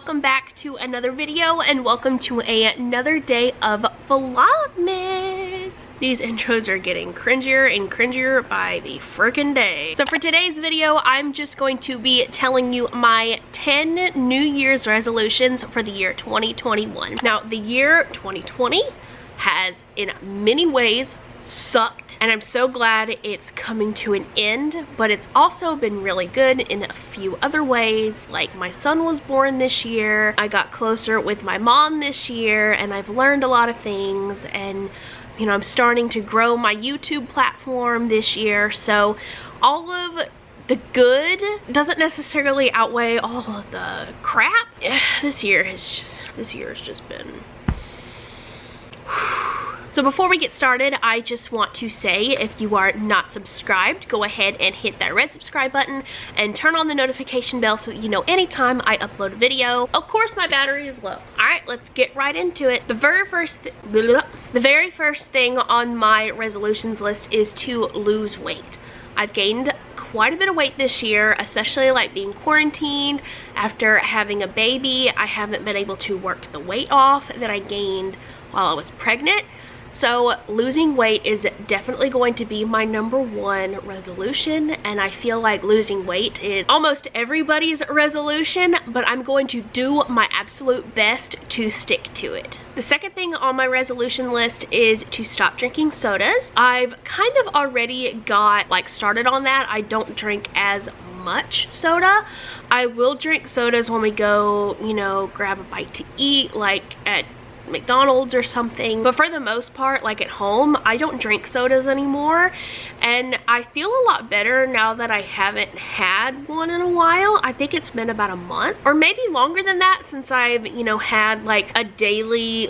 welcome back to another video and welcome to another day of Vlogmas. These intros are getting cringier and cringier by the freaking day. So for today's video, I'm just going to be telling you my 10 New Year's resolutions for the year 2021. Now, the year 2020 has in many ways sucked, and I'm so glad it's coming to an end, but it's also been really good in a few other ways. Like, my son was born this year, I got closer with my mom this year, and I've learned a lot of things, and you know, I'm starting to grow my YouTube platform this year. So all of the good doesn't necessarily outweigh all of the crap. This year has just been So before we get started, I just want to say, if you are not subscribed, go ahead and hit that red subscribe button and turn on the notification bell so that you know anytime I upload a video. Of course, my battery is low. All right, let's get right into it. The very first thing on my resolutions list is to lose weight. I've gained quite a bit of weight this year, especially like being quarantined after having a baby. I haven't been able to work the weight off that I gained while I was pregnant. So losing weight is definitely going to be my #1 resolution, and I feel like losing weight is almost everybody's resolution, but I'm going to do my absolute best to stick to it. The second thing on my resolution list is to stop drinking sodas. I've kind of already got started on that. I don't drink as much soda. I will drink sodas when we go, you know, grab a bite to eat, like at McDonald's or something, but for the most part, like at home, I don't drink sodas anymore, and I feel a lot better now that I haven't had one in a while. I think it's been about a month or maybe longer than that since I've, you know, had like a daily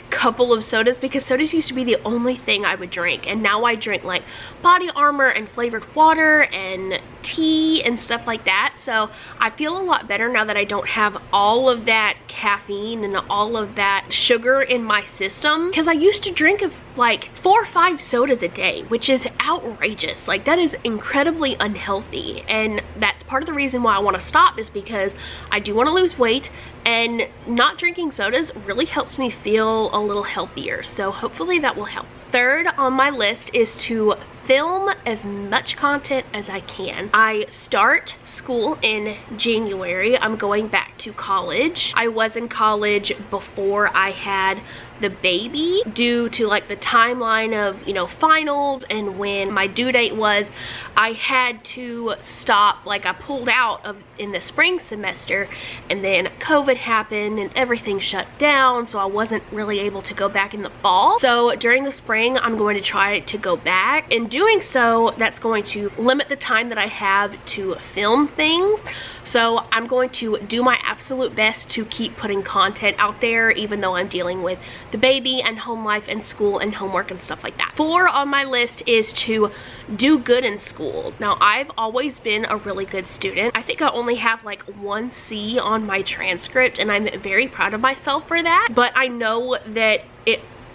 couple of sodas, because sodas used to be the only thing I would drink, and now I drink like Body Armor and flavored water and tea and stuff like that. So I feel a lot better now that I don't have all of that caffeine and all of that sugar in my system, because I used to drink like 4 or 5 sodas a day, which is outrageous. Like, that is incredibly unhealthy, and that's part of the reason why I want to stop, is because I do want to lose weight, and not drinking sodas really helps me feel a little healthier, so hopefully that will help. Third on my list is to film as much content as I can. I start school in January. I'm going back to college. I was in college before I had the baby, due to like the timeline of, you know, finals and when my due date was. I had to stop, like I pulled out of in the spring semester, and then COVID happened and everything shut down, so I wasn't really able to go back in the fall. So during the spring, I'm going to try to go back. In doing so, that's going to limit the time that I have to film things. So I'm going to do my absolute best to keep putting content out there, even though I'm dealing with the baby and home life and school and homework and stuff like that. 4 on my list is to do good in school. Now, I've always been a really good student. I think I only have like 1 C on my transcript, and I'm very proud of myself for that. But I know that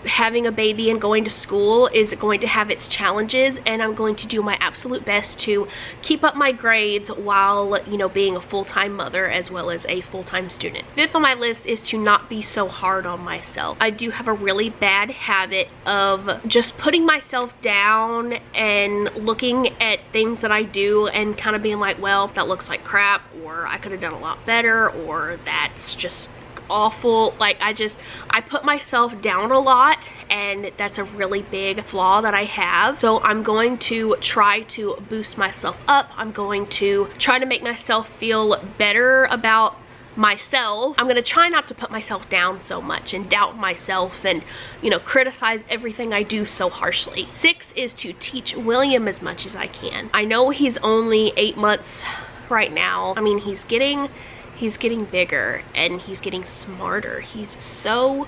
having a baby and going to school is going to have its challenges, and I'm going to do my absolute best to keep up my grades while, you know, being a full-time mother as well as a full-time student. 5th on my list is to not be so hard on myself. I do have a really bad habit of just putting myself down and looking at things that I do and kind of being like, well, that looks like crap, or I could have done a lot better, or that's just awful. Like, I put myself down a lot, and that's a really big flaw that I have. So I'm going to try to boost myself up. I'm going to try to make myself feel better about myself. I'm gonna try not to put myself down so much and doubt myself and, you know, criticize everything I do so harshly. 6 is to teach William as much as I can. I know he's only 8 months right now. I mean, he's getting bigger and he's getting smarter. He's so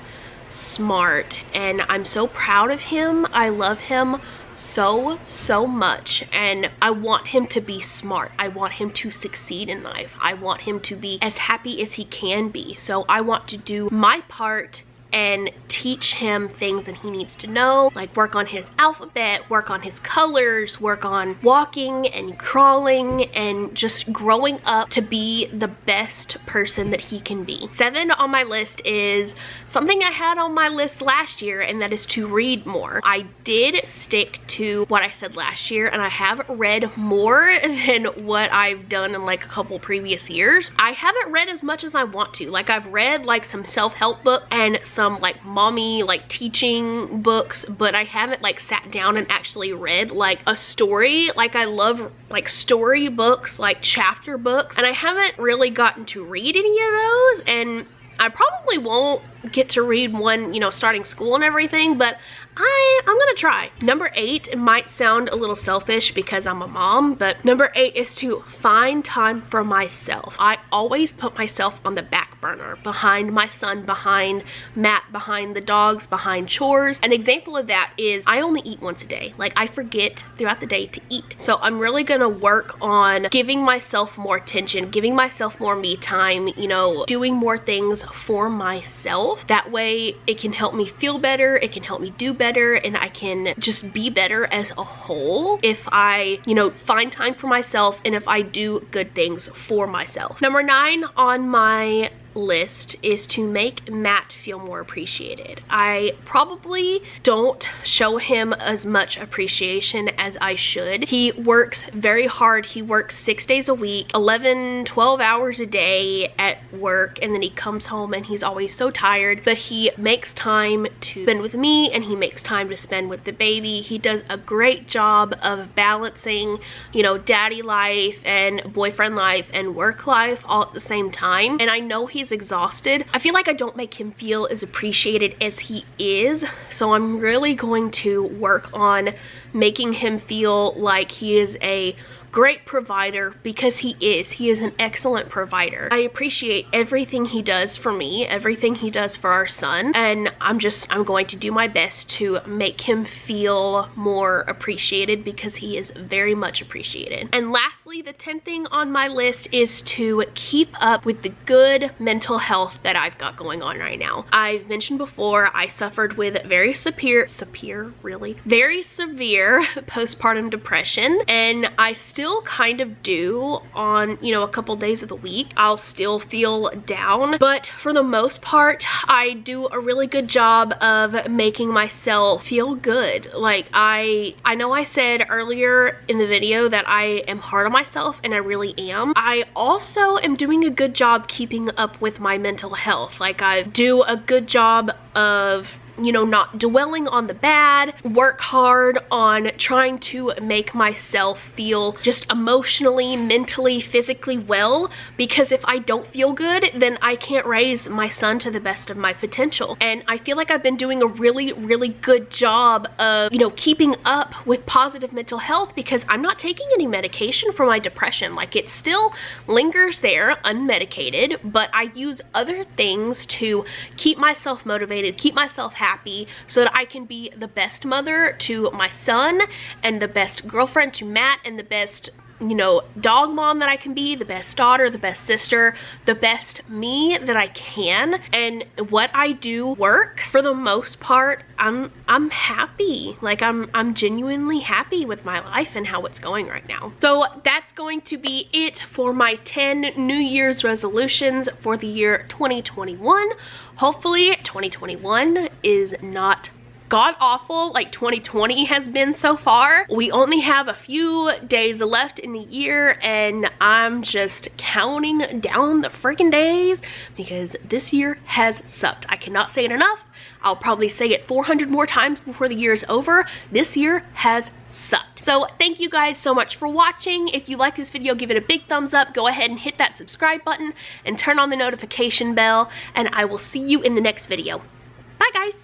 smart, and I'm so proud of him. I love him so much, and I want him to be smart. I want him to succeed in life. I want him to be as happy as he can be. So I want to do my part and teach him things that he needs to know, like work on his alphabet, work on his colors, work on walking and crawling, and just growing up to be the best person that he can be. 7 on my list is something I had on my list last year, and that is to read more. I did stick to what I said last year, and I have read more than what I've done in like a couple previous years. I haven't read as much as I want to. Like, I've read like some self-help books and some like mommy like teaching books, but I haven't like sat down and actually read like a story. Like, I love like story books, like chapter books, and I haven't really gotten to read any of those, and I probably won't get to read one, you know, starting school and everything, but I'm gonna try. Number 8, it might sound a little selfish because I'm a mom, but number 8 is to find time for myself. I always put myself on the back burner, behind my son, behind Matt, behind the dogs, behind chores. An example of that is I only eat once a day. Like, I forget throughout the day to eat. So I'm really gonna work on giving myself more attention, giving myself more me time, you know, doing more things for myself. That way it can help me feel better, it can help me do better, and I can just be better as a whole if I, you know, find time for myself and if I do good things for myself. Number 9 on my list is to make Matt feel more appreciated. I probably don't show him as much appreciation as I should. He works very hard. He works 6 days a week, 11, 12 hours a day at work, and then he comes home and he's always so tired, but he makes time to spend with me and he makes time to spend with the baby. He does a great job of balancing, you know, daddy life and boyfriend life and work life all at the same time, and I know he's exhausted. I feel like I don't make him feel as appreciated as he is, so I'm really going to work on making him feel like he is a great provider, because he is an excellent provider. I appreciate everything he does for me, everything he does for our son, and I'm going to do my best to make him feel more appreciated, because he is very much appreciated. And lastly, the 10th thing on my list is to keep up with the good mental health that I've got going on right now. I've mentioned before, I suffered with very severe postpartum depression, and I still kind of do on, you know, a couple days of the week. I'll still feel down, but for the most part, I do a really good job of making myself feel good. Like, I know I said earlier in the video that I am hard on myself, and I really am. I also am doing a good job keeping up with my mental health. Like, I do a good job of, you know, not dwelling on the bad, work hard on trying to make myself feel just emotionally, mentally, physically well, because if I don't feel good, then I can't raise my son to the best of my potential. And I feel like I've been doing a really, really good job of, you know, keeping up with positive mental health, because I'm not taking any medication for my depression. Like, it still lingers there unmedicated, but I use other things to keep myself motivated, keep myself happy, so that I can be the best mother to my son, and the best girlfriend to Matt, and the best, you know, dog mom that I can be, the best daughter, the best sister, the best me that I can. And what I do works. For the most part, I'm happy. Like, I'm genuinely happy with my life and how it's going right now. So that's going to be it for my 10 New Year's resolutions for the year 2021. Hopefully 2021 is not god awful like 2020 has been so far. We only have a few days left in the year, and I'm just counting down the freaking days, because this year has sucked. I cannot say it enough. I'll probably say it 400 more times before the year is over. This year has sucked. So thank you guys so much for watching. If you like this video, give it a big thumbs up. Go ahead and hit that subscribe button and turn on the notification bell, and I will see you in the next video. Bye guys.